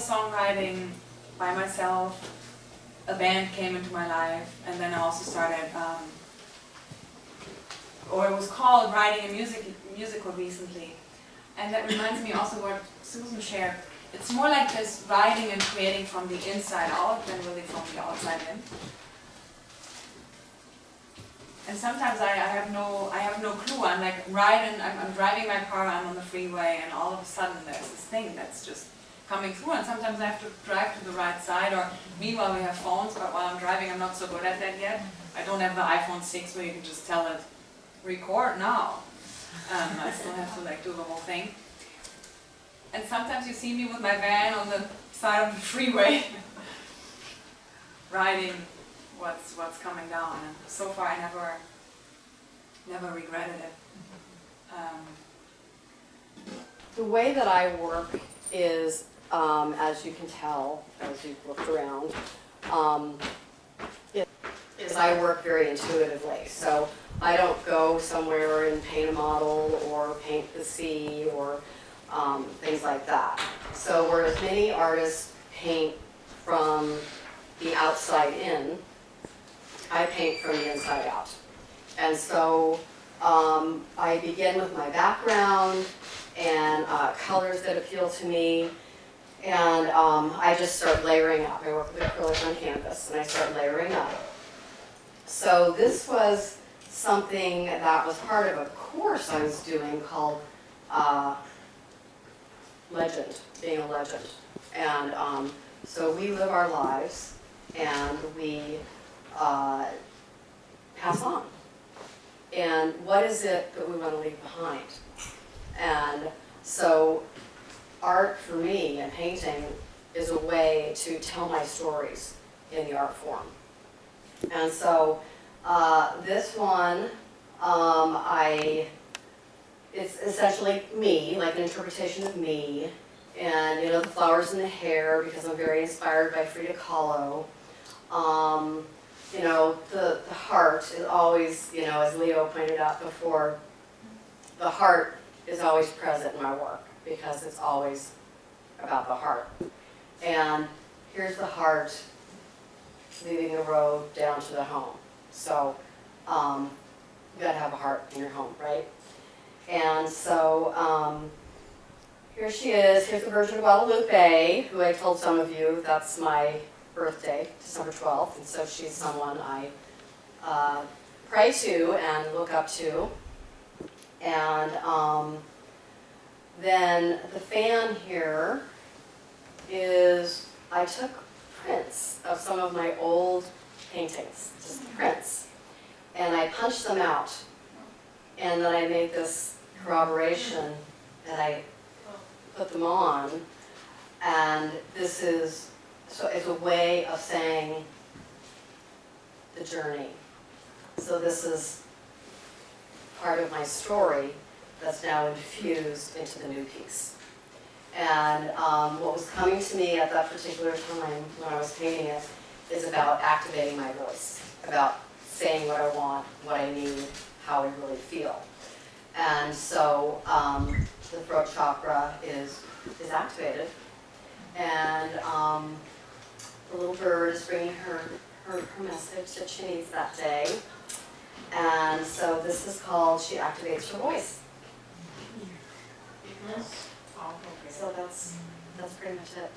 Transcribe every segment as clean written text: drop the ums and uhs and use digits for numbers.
songwriting by myself. A band came into my life, and then I also started, or it was called writing a musical recently. And that reminds me also what Susan shared. It's more like this writing and creating from the inside out than really from the outside in. And sometimes I have no clue. I'm like I'm driving my car, I'm on the freeway, and all of a sudden there's this thing that's just coming through. And sometimes I have to drive to the right side, or meanwhile we have phones, but while I'm driving I'm not so good at that yet. I don't have the iPhone 6 where you can just tell it, record now. I still have to like do the whole thing. And sometimes you see me with my van on the side of the freeway, writing what's coming down. And so far I never regretted it. The way that I work is, as you can tell, as you've looked around, is I work very intuitively. So I don't go somewhere and paint a model or paint the sea or things like that. So whereas many artists paint from the outside in, I paint from the inside out. And so I begin with my background and colors that appeal to me, and I just start layering up. I work with acrylic on canvas, and I start layering up. So this was something that was part of a course I was doing called Legend, being a legend. And so we live our lives, and we pass on. And what is it that we want to leave behind? And so art for me and painting is a way to tell my stories in the art form. And so this one, it's essentially me, like an interpretation of me. And you know, the flowers in the hair, because I'm very inspired by Frida Kahlo. You know, the heart is always, you know, as Leo pointed out before, the heart is always present in my work because it's always about the heart. And here's the heart leaving the road down to the home. So you gotta have a heart in your home, right? And so here she is. Here's the Virgin of Guadalupe, who I told some of you that's my birthday, December 12th, and so she's someone I pray to and look up to. And then the fan here is, I took prints of some of my old paintings, just prints, and I punched them out, and then I made this corroboration, and I put them on, and this is, so it's a way of saying the journey. So this is part of my story that's now infused into the new piece. And what was coming to me at that particular time when I was painting it is about activating my voice, about saying what I want, what I need, how I really feel. And so the throat chakra is activated, and the little bird is bringing her message that she needs that day. And so this is called She Activates Her Voice. So that's pretty much it.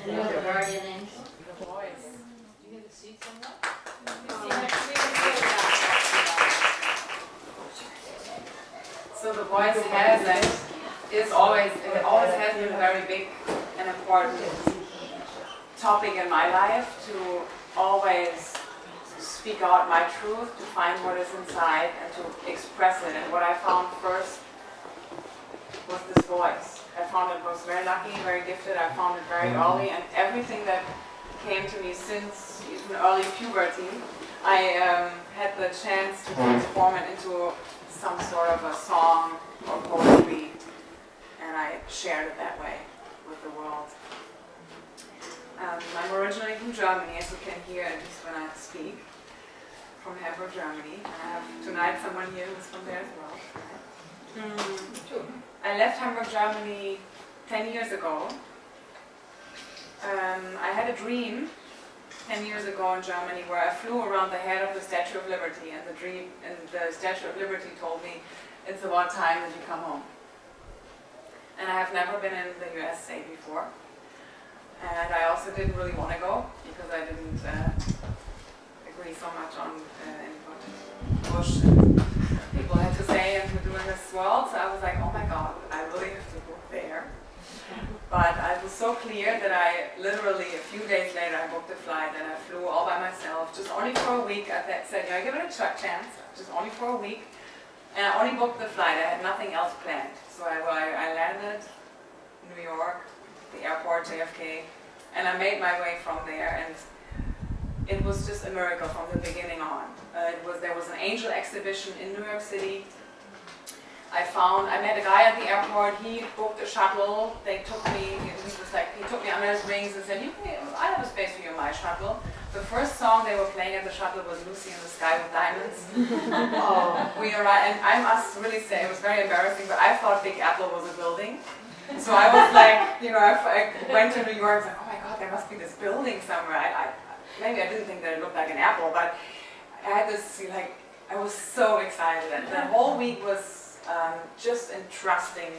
And what the guardian is? The voice. Do you get the seat somewhere? So the voice it always has been a very big and important topic in my life, to always speak out my truth, to find what is inside and to express it. And what I found first was this voice. I found it was very lucky, very gifted. I found it very early, and everything that came to me since even early puberty, I had the chance to transform it into some sort of a song or poetry, and I shared it that way with the world. I'm originally from Germany, as you can hear at least when I speak, from Hamburg, Germany. And I have tonight someone here who's from there as well. I left Hamburg, Germany 10 years ago, I had a dream 10 years ago in Germany where I flew around the head of the Statue of Liberty, and the Statue of Liberty told me it's about time that you come home. And I have never been in the USA before, and I also didn't really want to go because I didn't agree so much on what Bush and people had to say and to do in this world. So I was like, oh my God, I really have to go there. But I was so clear that I literally, a few days later, I booked a flight and I flew all by myself, just only for a week. I said, yeah, give it a chance, just only for a week. And I only booked the flight, I had nothing else planned. So I landed in New York, the airport, JFK, and I made my way from there. And it was just a miracle from the beginning on. There was an angel exhibition in New York City. I met a guy at the airport, he booked a shuttle, he took me under his wings and said, I have a space for you in my shuttle. The first song they were playing at the shuttle was Lucie in the Sky with Diamonds. We arrived, and I must really say, it was very embarrassing, but I thought Big Apple was a building. So I was like, I went to New York, I was like, oh my God, there must be this building somewhere. Maybe I didn't think that it looked like an apple, but I had this, I was so excited. And the whole week was just entrusting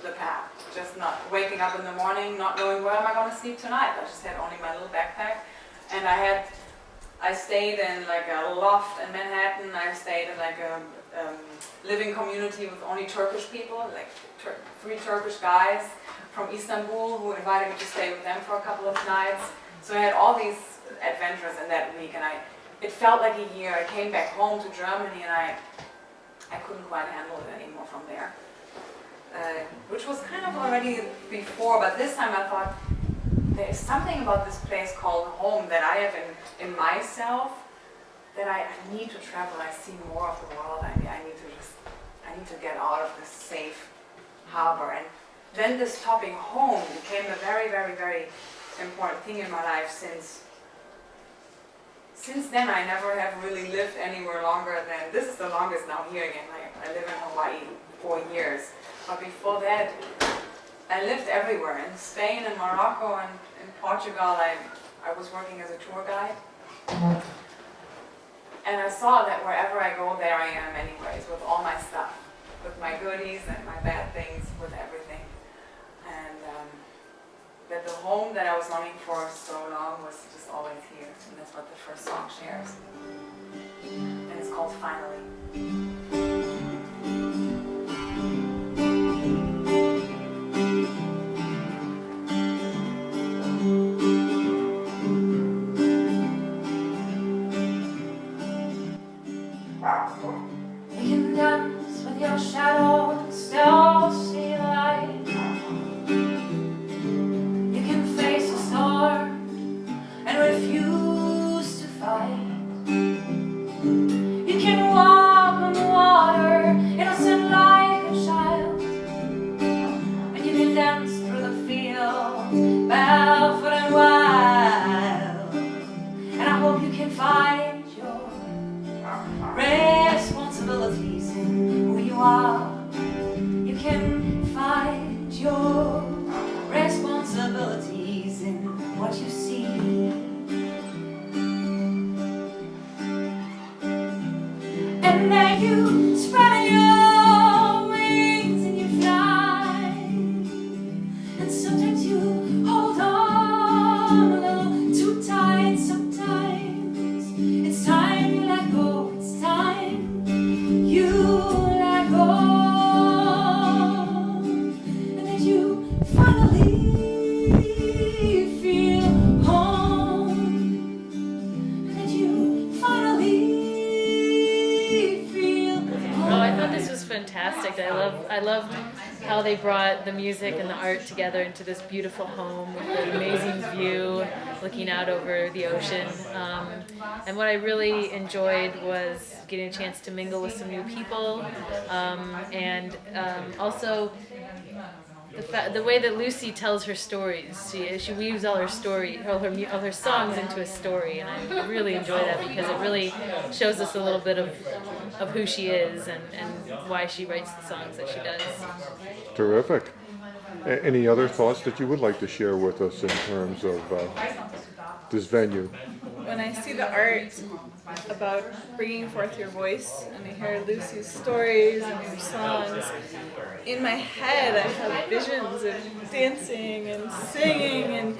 the path, just not waking up in the morning, not knowing where am I going to sleep tonight. I just had only my little backpack, and I stayed in like a loft in Manhattan. I stayed in like a living community with only Turkish people, like 3 Turkish guys from Istanbul who invited me to stay with them for a couple of nights. So I had all these adventures in that week, and it felt like a year. I came back home to Germany, and I couldn't quite handle it anymore from there, which was kind of already before, but this time I thought, there is something about this place called home that I have in myself that I need to travel. I see more of the world. I need to get out of this safe harbor. And then this topic home became a very, very, very important thing in my life. Since then, I never have really lived anywhere longer than, this is the longest now here again. I live in Hawaii 4 years. But before that, I lived everywhere, in Spain, in Morocco, and in Portugal. I was working as a tour guide. And I saw that wherever I go, there I am anyways, with all my stuff, with my goodies and my bad things, with everything. And that the home that I was longing for so long was just always here. And that's what the first song shares. And it's called Finally. You can dance with your shadow and still see the light. You can face a storm and refuse to fight. You can walk on the water, innocent like a child. And you can dance through the field, barefoot and wild. And I hope you can find your responsibilities in who you are. You can find your responsibilities in what you see. And then you spread your wings and you fly. And sometimes you hold on a little too tight. Sometimes it's time you let go. It's time you let go. And then you finally feel home. And then you finally feel home. Oh, I thought this was fantastic. I loved how they brought the music and the art together into this beautiful home with an amazing view looking out over the ocean. And what I really enjoyed was getting a chance to mingle with some new people, and also the way that Lucie tells her stories. She weaves all her songs into a story, and I really enjoy that because it really shows us a little bit of who she is and why she writes the songs that she does. Terrific. Any other thoughts that you would like to share with us in terms of this venue? When I see the art about bringing forth your voice and I hear Lucie's stories and her songs, in my head I have visions of dancing and singing and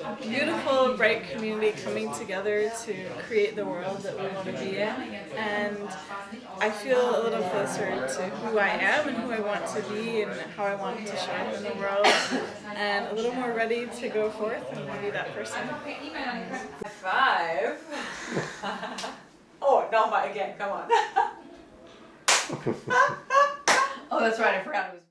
a beautiful, bright community coming together to create the world that we want to be in. And I feel a little closer to who I am and who I want to be and how I want to show up in the world, and a little more ready to go forth and be that person. 5. Oh, no, again, come on. Oh, that's right, I forgot it was.